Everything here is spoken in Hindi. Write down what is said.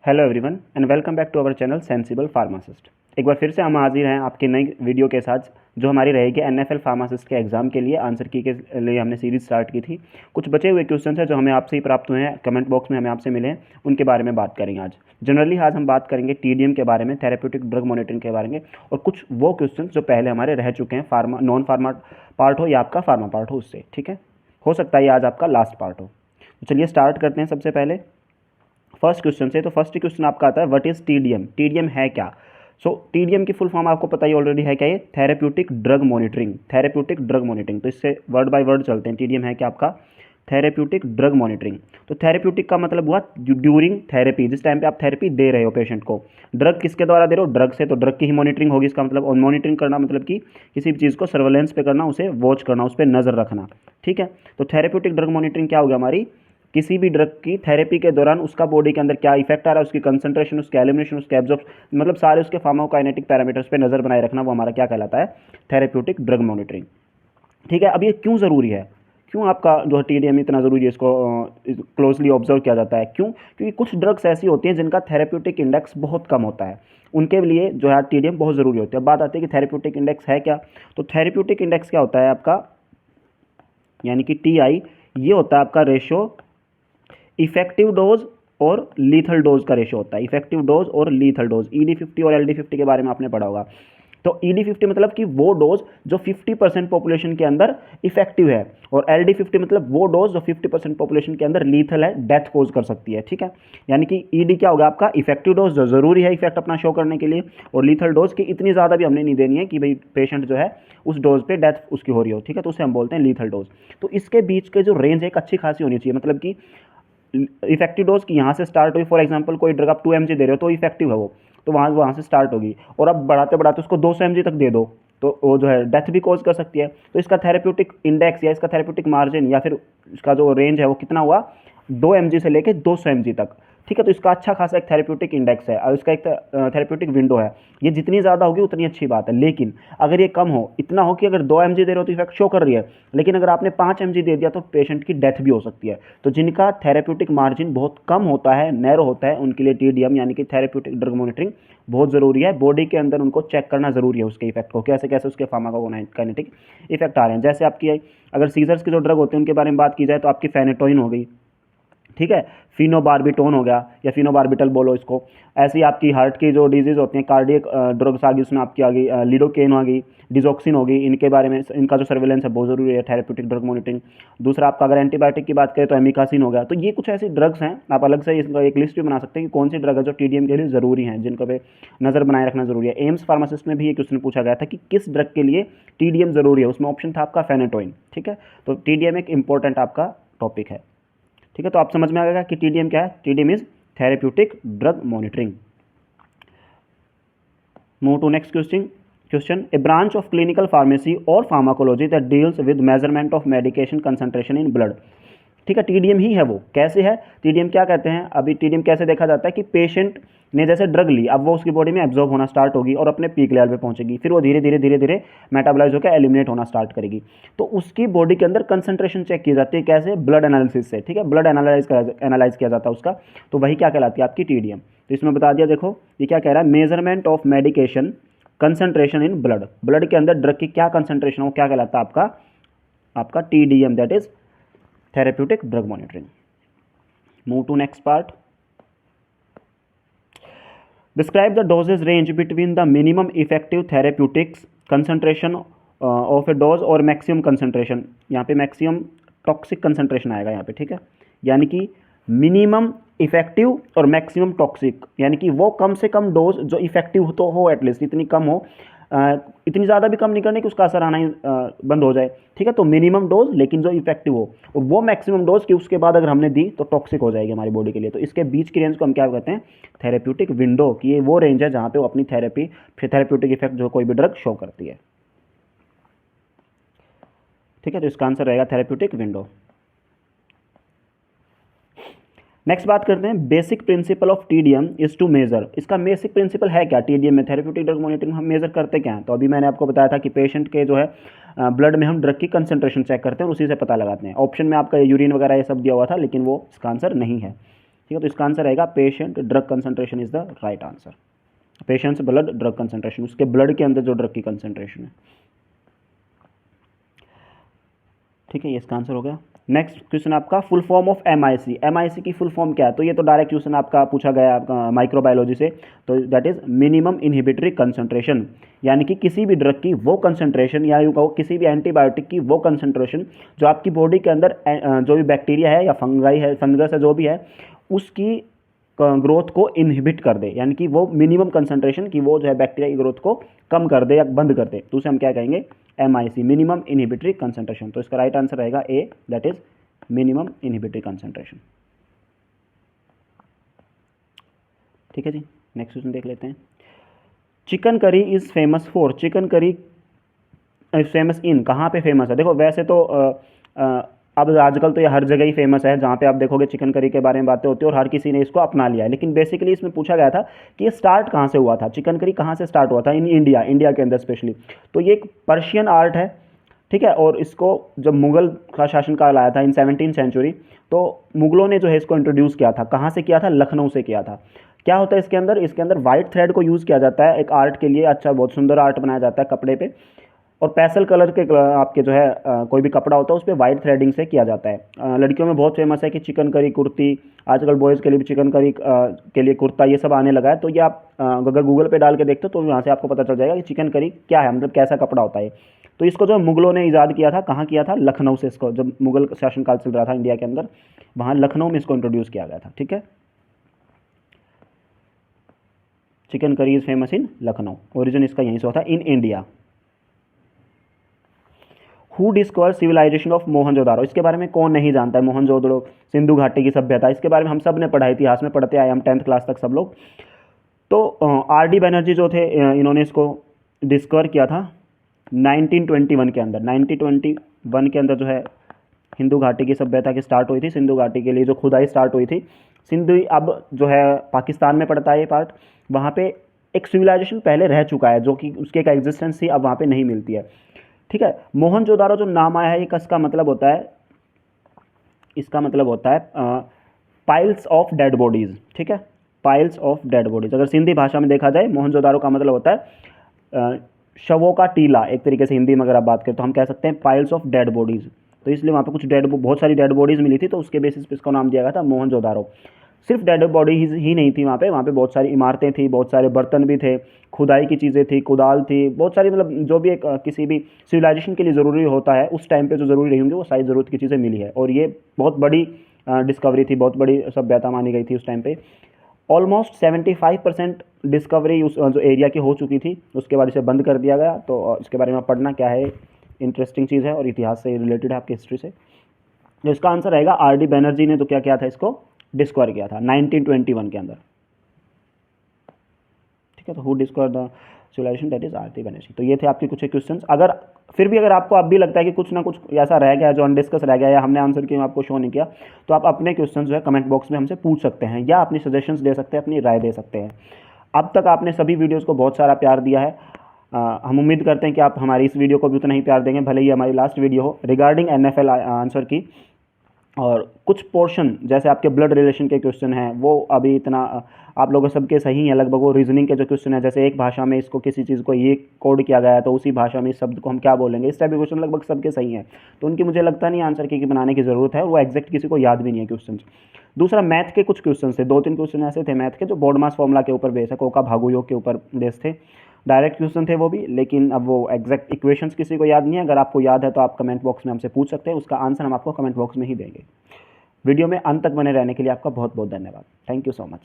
Hello everyone and welcome back to our channel sensible pharmacist. एक बार फिर से हम हाजिर हैं आपकी नई वीडियो के साथ, जो हमारी रहेगी एनएफएल फार्मासिस्ट के एग्जाम के लिए आंसर की के लिए हमने सीरीज स्टार्ट की थी। कुछ बचे हुए क्वेश्चन हैं जो हमें आपसे ही प्राप्त हुए हैं, कमेंट बॉक्स में हमें आपसे मिले हैं, उनके बारे में बात करेंगे आज। जनरली आज हम बात करेंगे टीडीएम के बारे में, थेरेप्यूटिक ड्रग मॉनिटरिंग के बारे में, और कुछ वो क्वेश्चन जो पहले हमारे रह चुके हैं, फार्मा नॉन फार्मा पार्ट हो या आपका फार्मा पार्ट हो उससे। ठीक है, हो सकता है ये आज आपका लास्ट पार्ट हो। तो चलिए स्टार्ट करते हैं सबसे पहले फर्स्ट क्वेश्चन से। तो फर्स्ट क्वेश्चन आपका आता है व्हाट इज टीडीएम। टीडीएम है क्या? सो टीडीएम की फुल फॉर्म आपको पता ही ऑलरेडी है क्या, ये therapeutic drug monitoring. Therapeutic drug monitoring, तो इससे वर्ड बाय वर्ड चलते हैं। टीडीएम है क्या आपका? Therapeutic drug monitoring. तो थेरेप्यूटिक का मतलब हुआ ड्यूरिंग थेरेपी, जिस टाइम पे आप थेरेपी दे रहे हो पेशेंट को। ड्रग किसके द्वारा दे रहे हो? ड्रग से, तो ड्रग की ही मॉनिटरिंग होगी इसका मतलब। और मॉनिटरिंग करना मतलब कि किसी भी चीज़ को सर्वेलेंस पे करना, उसे वॉच करना, उस पर नज़र रखना। ठीक है, तो थेरेप्यूटिक ड्रग मॉनिटरिंग क्या होगा हमारी? किसी भी ड्रग की थेरेपी के दौरान उसका बॉडी के अंदर क्या इफेक्ट आ रहा है, उसकी कंसंट्रेशन, उसके एलिमिनेशन, उसके एब्जॉर्प्शन, मतलब सारे उसके फार्माकोकाइनेटिक पैरामीटर्स पे नज़र बनाए रखना, वो हमारा क्या कहलाता है? Therapeutic drug monitoring. ठीक है, अब ये क्यों ज़रूरी है? क्यों आपका जो है टीडीएम इतना ज़रूरी है, इसको क्लोजली ऑब्जर्व किया जाता है? क्यों? क्योंकि कुछ ड्रग्स ऐसी होती हैं जिनका थेरेप्यूटिक इंडेक्स बहुत कम होता है, उनके लिए जो है टीडीएम बहुत ज़रूरी होती है। अब बात आती है कि थेरेप्यूटिक इंडेक्स है क्या। तो थेरेप्यूटिक इंडेक्स क्या होता है आपका, यानी कि टीआई, ये होता है आपका रेशो इफेक्टिव डोज और लीथल डोज का रेशो होता है। इफेक्टिव डोज और लीथल डोज, ED50 और LD50 के बारे में आपने पढ़ा होगा। तो ED50 मतलब कि वो डोज जो 50% पॉपुलेशन के अंदर इफेक्टिव है, और LD50 मतलब वो डोज जो 50% पॉपुलेशन के अंदर लीथल है, डेथ कोज कर सकती है। ठीक है, यानी कि ED क्या होगा आपका? इफेक्टिव डोज जो जरूरी है इफेक्ट अपना शो करने के लिए, और लीथल डोज की इतनी ज़्यादा भी हमने नहीं देनी है कि भाई पेशेंट जो है उस डोज पे डेथ उसकी हो रही हो। ठीक है, तो उसे हम बोलते हैं लीथल डोज। तो इसके बीच के जो रेंज है एक अच्छी खासी होनी चाहिए, मतलब कि इफेक्टिव डोज की यहाँ से स्टार्ट हुई। फॉर एग्जांपल कोई ड्रग आप 2 mg दे रहे हो तो इफेक्टिव है वो, तो वहाँ से स्टार्ट होगी, और अब बढ़ाते बढ़ाते उसको 200 mg तक दे दो तो वो जो है डेथ भी कॉज कर सकती है। तो इसका थेरेप्यूटिक इंडेक्स या इसका थेरेप्यूटिक मार्जिन या फिर इसका जो रेंज है वो कितना हुआ? 2 mg से लेकर 200 mg तक। ठीक है, तो इसका अच्छा खासा एक थेरेप्यूटिक इंडेक्स है और इसका एक थेरेप्यूटिक विंडो है। ये जितनी ज़्यादा होगी उतनी अच्छी बात है, लेकिन अगर ये कम हो, इतना हो कि अगर 2 mg दे रहे हो तो इफेक्ट शो कर रही है, लेकिन अगर आपने 5 mg दे दिया तो पेशेंट की डेथ भी हो सकती है। तो जिनका थेरेप्यूटिक मार्जिन बहुत कम होता है, नैरो होता है, उनके लिए टीडीएम यानी कि थेरेप्यूटिक ड्रग मॉनिटरिंग बहुत ज़रूरी है। बॉडी के अंदर उनको चेक करना ज़रूरी है, उसके इफेक्ट को, कैसे कैसे उसके फार्माकोकाइनेटिक इफेक्ट आ रहे हैं। जैसे आपकी अगर सीजर्स के जो ड्रग होते हैं उनके बारे में बात की जाए तो आपकी फेनेटोइन हो गई, ठीक है, फिनोबार्बिटोन हो गया या फिनोबार्बिटल बोलो इसको। ऐसी आपकी हार्ट की जो डिजीज़ होती हैं, कार्डियक ड्रग्स आ गई, उसमें आपकी आ गई लिडोकेन आ गई, डिजोक्सिन हो गई। इनके बारे में, इनका जो सर्वेलेंस है बहुत ज़रूरी है, थेरेप्यूटिक ड्रग मॉनिटरिंग। दूसरा आपका अगर एंटीबायोटिक की बात करें तो एमिकासिन हो गया। तो ये कुछ ऐसी ड्रग्स हैं, आप अलग से इसका एक लिस्ट भी बना सकते हैं कि कौन सी ड्रग है जो टीडीएम के लिए ज़रूरी हैं, जिनको पे नज़र बनाए रखना ज़रूरी है। एम्स फार्मासिस्ट में भी ये क्वेश्चन पूछा गया था कि किस ड्रग के लिए टीडीएम ज़रूरी है, उसमें ऑप्शन था आपका फेनेटोइन। ठीक है, तो टीडीएम एक इंपॉर्टेंट आपका टॉपिक है। ठीक है, तो आप समझ में आ गया कि टीडीएम क्या है। TDM is therapeutic drug monitoring. Move to next question a branch of clinical pharmacy और pharmacology that deals with measurement of medication concentration in blood. ठीक है, टीडीएम ही है वो। कैसे है टीडीएम, क्या कहते हैं अभी टीडीएम कैसे देखा जाता है कि पेशेंट ने जैसे ड्रग ली, अब वो उसकी बॉडी में एब्जॉर्ब होना स्टार्ट होगी और अपने पीक लेवल पे पहुंचेगी, फिर वो धीरे धीरे धीरे धीरे मेटाबोलाइज होकर एलिमिनेट होना स्टार्ट करेगी। तो उसकी बॉडी के अंदर कंसंट्रेशन चेक की जाती है, कैसे? ब्लड एनालिसिस से। ठीक है, ब्लड एनालाइज किया जाता है उसका, तो वही क्या कहलाती है आपकी टीडीएम। तो इसमें बता दिया, देखो ये क्या कह रहा है, measurement of medication concentration in blood. Blood के अंदर ड्रग की क्या कंसंट्रेशन हो, क्या कहलाता है आपका TDM, that is therapeutic drug monitoring. Move to next part. Describe the dosage range between the minimum effective therapeutics concentration of a dose और maximum concentration। यहाँ पे maximum toxic concentration आएगा यहाँ पे। ठीक है, यानी कि मिनिमम इफेक्टिव और मैक्सिमम टॉक्सिक, यानी कि वो कम से कम डोज जो इफेक्टिव तो हो, एटलीस्ट इतनी कम हो, इतनी ज़्यादा भी कम नहीं करने कि उसका असर आना ही बंद हो जाए। ठीक है, तो मिनिमम डोज लेकिन जो इफेक्टिव हो, और वो मैक्सिमम डोज की उसके बाद अगर हमने दी तो टॉक्सिक हो जाएगी हमारी बॉडी के लिए। तो इसके बीच की रेंज को हम क्या कहते हैं? Therapeutic window. की ये वो रेंज है जहाँ पे वो अपनी थेरेप्यूटिक इफेक्ट जो कोई भी ड्रग शो करती है। ठीक है, तो इसका आंसर रहेगा थेरेप्यूटिक विंडो। नेक्स्ट बात करते हैं basic principle of TDM is to measure. इसका बेसिक प्रिंसिपल है क्या टीडीएम में? थेरेप्यूटिक ड्रग मॉनिटरिंग हम मेजर करते क्या हैं? तो अभी मैंने आपको बताया था कि पेशेंट के जो है ब्लड में हम ड्रग की कंसंट्रेशन चेक करते हैं और उसी से पता लगाते हैं। ऑप्शन में आपका यूरिन वगैरह ये सब दिया हुआ था, लेकिन वो इसका आंसर नहीं है। ठीक है, तो इसका आंसर रहेगा patient drug concentration is the right answer. Patients blood drug concentration, उसके ब्लड के अंदर जो ड्रग की कंसंट्रेशन है। ठीक है, ये इसका आंसर हो गया। नेक्स्ट क्वेश्चन आपका full form of MIC। MIC की फुल फॉर्म क्या है? तो ये तो डायरेक्ट क्वेश्चन आपका पूछा गया आपका माइक्रोबायोलॉजी से, तो that is minimum inhibitory concentration, यानी कि किसी भी ड्रग की वो कंसंट्रेशन या यूँ कहो किसी भी एंटीबायोटिक की वो कंसंट्रेशन जो आपकी बॉडी के अंदर जो भी बैक्टीरिया है या फंगाई है, फंगस है, जो भी है, उसकी ग्रोथ को इनहिबिट कर दे, यानी कि वो मिनिमम कंसंट्रेशन की वो जो है बैक्टीरिया की ग्रोथ को कम कर दे या बंद कर दे, तो उसे हम क्या कहेंगे? MIC, minimum inhibitory concentration. तो इसका राइट आंसर रहेगा A, that is minimum inhibitory concentration. ठीक है जी, नेक्स्ट क्वेश्चन देख लेते हैं। Chicken curry is famous for, chicken curry famous in, कहाँ पे फेमस है? देखो वैसे तो अब आजकल तो ये हर जगह ही फेमस है, जहाँ पे आप देखोगे चिकन करी के बारे में बातें होती है और हर किसी ने इसको अपना लिया है, लेकिन बेसिकली इसमें पूछा गया था कि ये स्टार्ट कहाँ से हुआ था, चिकन करी कहाँ से स्टार्ट हुआ था इन इंडिया, इंडिया के अंदर स्पेशली। तो ये एक पर्शियन आर्ट है, ठीक है, और इसको जब मुगल का शासनकाल आया था इन 17th सेंचुरी, तो मुगलों ने जो है इसको इंट्रोड्यूस किया था। कहाँ से किया था? लखनऊ से किया था। क्या होता है इसके अंदर? इसके अंदर वाइट थ्रेड को यूज़ किया जाता है एक आर्ट के लिए, अच्छा बहुत सुंदर आर्ट बनाया जाता है कपड़े पे, और पेस्टल कलर के आपके जो है कोई भी कपड़ा होता है उस पर वाइट थ्रेडिंग से किया जाता है। लड़कियों में बहुत फेमस है कि चिकन करी कुर्ती, आजकल बॉयज़ के लिए भी चिकन करी के लिए कुर्ता, ये सब आने लगा है। तो ये आप अगर गूगल पे डाल के देखते हो तो यहाँ से आपको पता चल जाएगा कि चिकन करी क्या है, मतलब कैसा कपड़ा होता है। तो इसको जो मुगलों ने ईजाद किया था, कहाँ किया था? लखनऊ से। इसको जब मुगल शासनकाल चल रहा था इंडिया के अंदर, वहाँ लखनऊ में इसको इंट्रोड्यूस किया गया था। ठीक है, chicken curry is famous in Lucknow, origin इसका यहीं से होता है in India. Who discover civilization of Mohenjodaro, इसके बारे में कौन नहीं जानता है? मोहनजोदड़ो, सिंधु घाटी की सभ्यता, इसके बारे में हम सब ने पढ़ा, इतिहास में पढ़ते आए हम 10th क्लास तक सब लोग। तो RD बैनर्जी जो थे, इन्होंने इसको डिस्कवर किया था 1921 के अंदर। 1921 के अंदर जो है सिंधु घाटी की सभ्यता की स्टार्ट हुई थी, सिंधु घाटी के लिए जो खुदाई स्टार्ट हुई थी। सिंधु अब जो है पाकिस्तान में पड़ता है ये पार्ट, वहाँ पे एक सिविलाइजेशन पहले रह चुका है जो कि उसके एक एग्जिस्टेंस थी, अब वहाँ पे नहीं मिलती है। ठीक है, मोहनजोदारो जो नाम आया है ये इसका मतलब होता है, इसका मतलब होता है पाइल्स ऑफ डेड बॉडीज। ठीक है, पाइल्स ऑफ डेड बॉडीज, अगर सिंधी भाषा में देखा जाए मोहनजोदारो का मतलब होता है शवों का टीला, एक तरीके से हिंदी में अगर आप बात करें तो हम कह सकते हैं पाइल्स ऑफ डेड बॉडीज। तो इसलिए वहाँ पे कुछ बहुत सारी डेड बॉडीज मिली थी, तो उसके बेसिस पे इसका नाम दिया गया था मोहनजोदारो। सिर्फ डेड बॉडी ही नहीं थी वहाँ पे बहुत सारी इमारतें थी, बहुत सारे बर्तन भी थे, खुदाई की चीज़ें थी, कुदाल थी, बहुत सारी, मतलब जो भी एक किसी भी सिविलाइजेशन के लिए ज़रूरी होता है उस टाइम पे जो ज़रूरी रही होंगी वो सारी ज़रूरत की चीज़ें मिली है। और ये बहुत बड़ी डिस्कवरी थी, बहुत बड़ी सभ्यता मानी गई थी उस टाइम पे। ऑलमोस्ट 75% डिस्कवरी उस जो एरिया की हो चुकी थी, उसके बाद इसे बंद कर दिया गया। तो इसके बारे में पढ़ना क्या है, इंटरेस्टिंग चीज़ है और इतिहास से रिलेटेड है, आपकी हिस्ट्री से। तो इसका आंसर रहेगा RD बैनर्जी ने तो क्या किया था, इसको डिस्कवर किया था 1921 के अंदर। ठीक है, तो who discover the civilization, that is RD Banerjee. तो ये थे आपके कुछ क्वेश्चंस। अगर फिर भी अगर आपको अब भी लगता है कि कुछ ना कुछ ऐसा रह गया जो अनडिस्कस रह गया या हमने आंसर किया आपको शो नहीं किया, तो आप अपने क्वेश्चन जो है कमेंट बॉक्स में हमसे पूछ सकते हैं या अपनी सजेशंस दे सकते हैं, अपनी राय दे सकते हैं। अब तक आपने सभी वीडियोज़ को बहुत सारा प्यार दिया है, हम उम्मीद करते हैं कि आप हमारी इस वीडियो को भी उतना ही प्यार देंगे, भले ही हमारी लास्ट वीडियो हो रिगार्डिंग NFL आंसर की। और कुछ पोर्शन जैसे आपके ब्लड रिलेशन के क्वेश्चन हैं वो अभी इतना आप लोगों सबके सही हैं लगभग। वो रीजनिंग के जो क्वेश्चन है, जैसे एक भाषा में इसको किसी चीज़ को ये कोड किया गया है तो उसी भाषा में इस शब्द को हम क्या बोलेंगे, इस टाइप के क्वेश्चन लगभग सबके सही हैं। तो उनकी मुझे लगता नहीं आंसर की बनाने की ज़रूरत है, वो एग्जैक्ट किसी को याद भी नहीं है क्वेश्चन। दूसरा, मैथ के कुछ क्वेश्चन थे, 2-3 क्वेश्चन ऐसे थे मैथ के जो बोर्ड मास फॉर्मूला के ऊपर बेस है, कोका भागु योग के ऊपर बेस थे, डायरेक्ट क्वेश्चन थे वो भी, लेकिन अब वो एग्जैक्ट इक्वेशंस किसी को याद नहीं है। अगर आपको याद है तो आप कमेंट बॉक्स में हमसे पूछ सकते हैं, उसका आंसर हम आपको कमेंट बॉक्स में ही देंगे। वीडियो में अंत तक बने रहने के लिए आपका बहुत बहुत धन्यवाद। Thank you so much.